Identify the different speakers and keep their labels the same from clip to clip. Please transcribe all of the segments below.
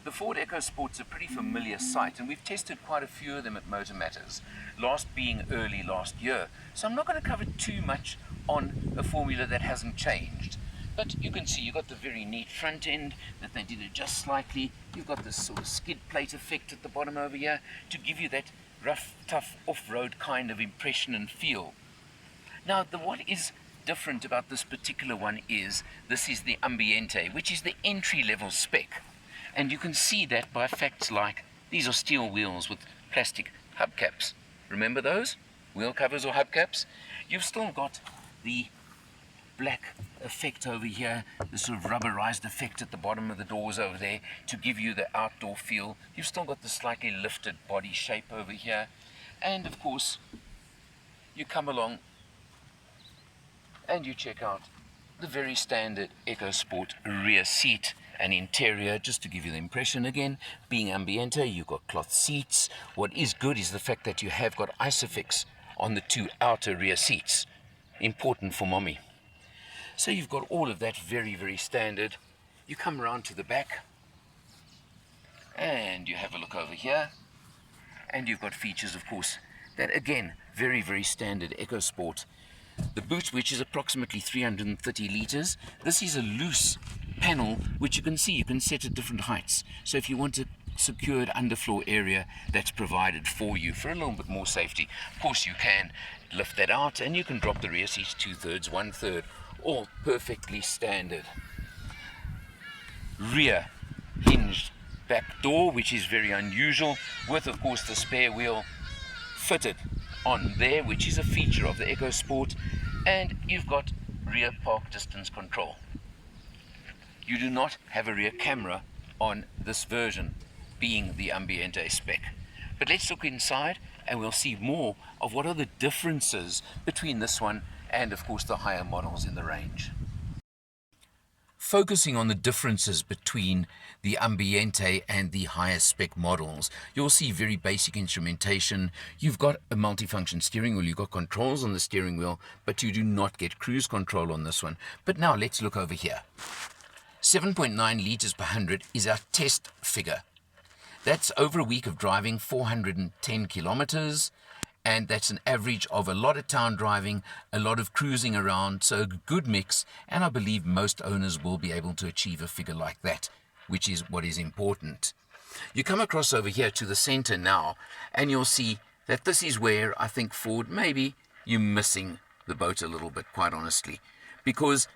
Speaker 1: The Ford EcoSport's a pretty familiar sight, and we've tested quite a few of them at MotorMatters, last being early last year. So I'm not going to cover too much on a formula that hasn't changed. But you can see you've got the very neat front end that they did adjust slightly. You've got this sort of skid plate effect at the bottom over here to give you that rough, tough, off-road kind of impression and feel. Now, what is different about this particular one is this is the Ambiente, which is the entry-level spec. And you can see that by facts like these are steel wheels with plastic hubcaps. Remember those? Wheel covers or hubcaps? You've still got the black effect over here, the sort of rubberized effect at the bottom of the doors over there to give you the outdoor feel. You've still got the slightly lifted body shape over here. And of course, you come along and you check out the very standard EcoSport rear seat and interior, just to give you the impression again. Being Ambiente, you've got cloth seats. What is good is the fact that you have got Isofix on the two outer rear seats. Important for mommy. So you've got all of that very, very standard. You come around to the back and you have a look over here, and you've got features, of course, that again, very, very standard EcoSport. The boot, which is approximately 330 litres. This is a loose panel, which you can see you can set at different heights. So if you want a secured underfloor area, that's provided for you for a little bit more safety. Of course, you can lift that out and you can drop the rear seats 2/3, 1/3, all perfectly standard. Rear hinged back door, which is very unusual, with of course the spare wheel fitted on there, which is a feature of the EcoSport. And you've got rear park distance control. You do not have a rear camera on this version, being the Ambiente spec. But let's look inside and we'll see more of what are the differences between this one and of course the higher models in the range. Focusing on the differences between the Ambiente and the higher spec models, you'll see very basic instrumentation. You've got a multifunction steering wheel, you've got controls on the steering wheel, but you do not get cruise control on this one. But now let's look over here. 7.9 litres per 100 is our test figure. That's over a week of driving, 410 kilometers. And that's an average of a lot of town driving, a lot of cruising around, so a good mix, and I believe most owners will be able to achieve a figure like that, which is what is important. You come across over here to the center now, and you'll see that this is where I think Ford, maybe you're missing the boat a little bit, quite honestly, because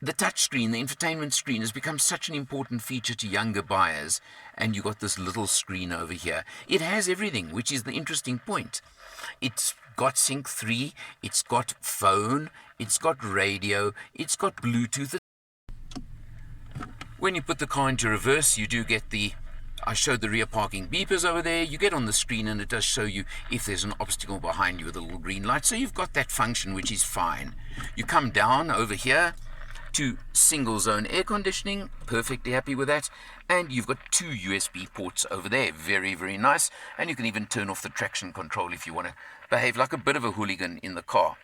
Speaker 1: the touchscreen, the infotainment screen, has become such an important feature to younger buyers, and you got this little screen over here. It has everything, which is the interesting point. It's got Sync 3, it's got phone, it's got radio, it's got Bluetooth. When you put the car into reverse, you do get I showed the rear parking beepers over there. You get on the screen and it does show you if there's an obstacle behind you with a little green light. So you've got that function, which is fine. You come down over here to single zone air conditioning, perfectly happy with that, and you've got two USB ports over there, very, very nice, and you can even turn off the traction control if you want to behave like a bit of a hooligan in the car.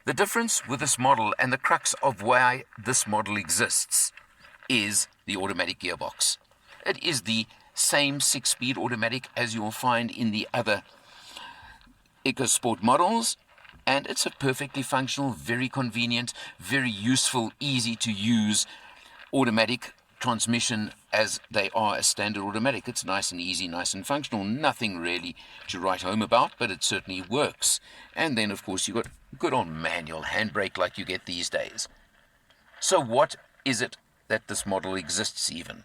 Speaker 1: The difference with this model and the crux of why this model exists is the automatic gearbox. It is the same 6-speed automatic as you'll find in the other EcoSport models, and it's a perfectly functional, very convenient, very useful, easy to use automatic transmission as they are a standard automatic. It's nice and easy, nice and functional, nothing really to write home about, but it certainly works. And then of course you've got good old manual handbrake like you get these days. So what is it that this model exists even?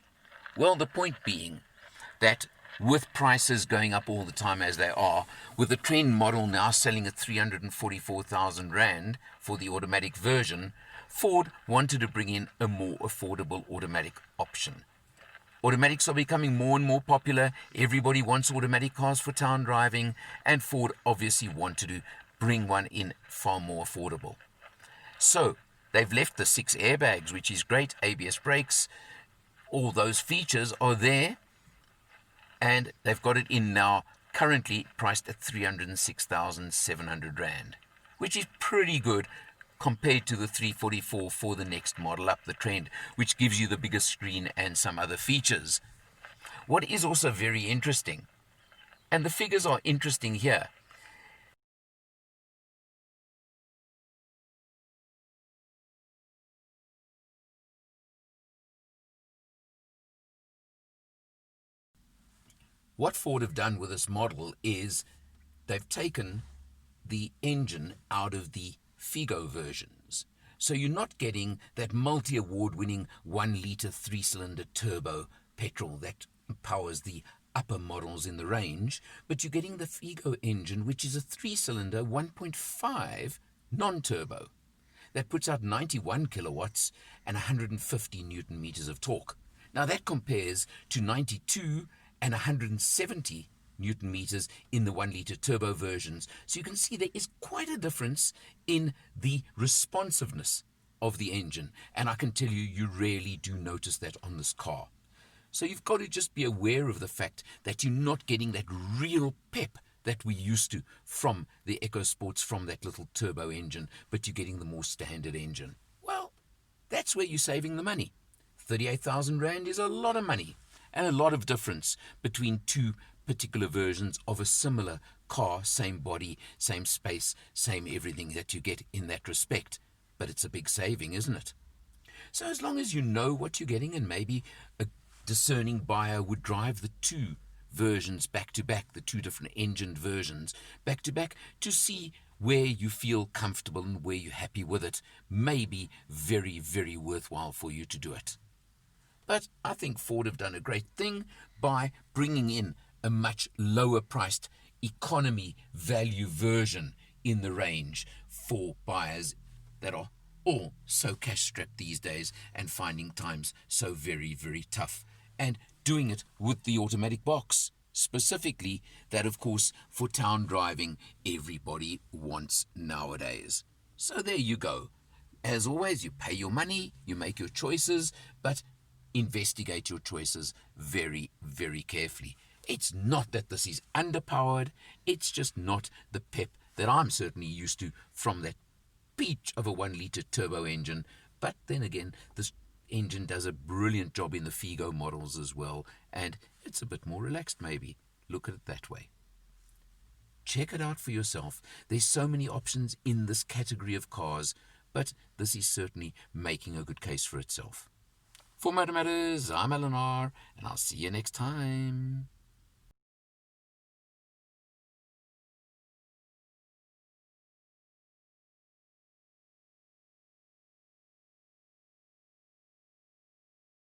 Speaker 1: Well, the point being that with prices going up all the time as they are, with the trend model now selling at 344,000 Rand for the automatic version, Ford wanted to bring in a more affordable automatic option. Automatics are becoming more and more popular. Everybody wants automatic cars for town driving, and Ford obviously wanted to bring one in far more affordable. So they've left the 6 airbags, which is great, ABS brakes, all those features are there. And they've got it in now, currently priced at 306,700 Rand, which is pretty good compared to the 344 for the next model up the trend, which gives you the bigger screen and some other features. What is also very interesting, and the figures are interesting here, what Ford have done with this model is they've taken the engine out of the Figo versions. So you're not getting that multi-award winning 1 litre 3-cylinder turbo petrol that powers the upper models in the range, but you're getting the Figo engine, which is a 3-cylinder 1.5 non-turbo that puts out 91 kilowatts and 150 newton meters of torque. Now that compares to 92 and 170 newton meters in the 1 litre turbo versions. So you can see there is quite a difference in the responsiveness of the engine. And I can tell you, you really do notice that on this car. So you've got to just be aware of the fact that you're not getting that real pep that we used to from the EcoSports, from that little turbo engine, but you're getting the more standard engine. Well, that's where you're saving the money. 38,000 Rand is a lot of money and a lot of difference between two particular versions of a similar car, same body, same space, same everything that you get in that respect. But it's a big saving, isn't it? So as long as you know what you're getting, and maybe a discerning buyer would drive the two versions back to back, the two different engined versions back to back, to see where you feel comfortable and where you're happy with it, may be very, very worthwhile for you to do it. But I think Ford have done a great thing by bringing in a much lower priced economy value version in the range for buyers that are all so cash strapped these days and finding times so very, very tough, and doing it with the automatic box. Specifically, that of course for town driving everybody wants nowadays. So there you go. As always, you pay your money, you make your choices, but investigate your choices very, very carefully. It's not that this is underpowered, it's just not the pep that I'm certainly used to from that peach of a 1 litre turbo engine. But then again, this engine does a brilliant job in the Figo models as well, and it's a bit more relaxed maybe. Look at it that way. Check it out for yourself. There's so many options in this category of cars, but this is certainly making a good case for itself. For MotorMatters, I'm Eleanor, and I'll see you next time.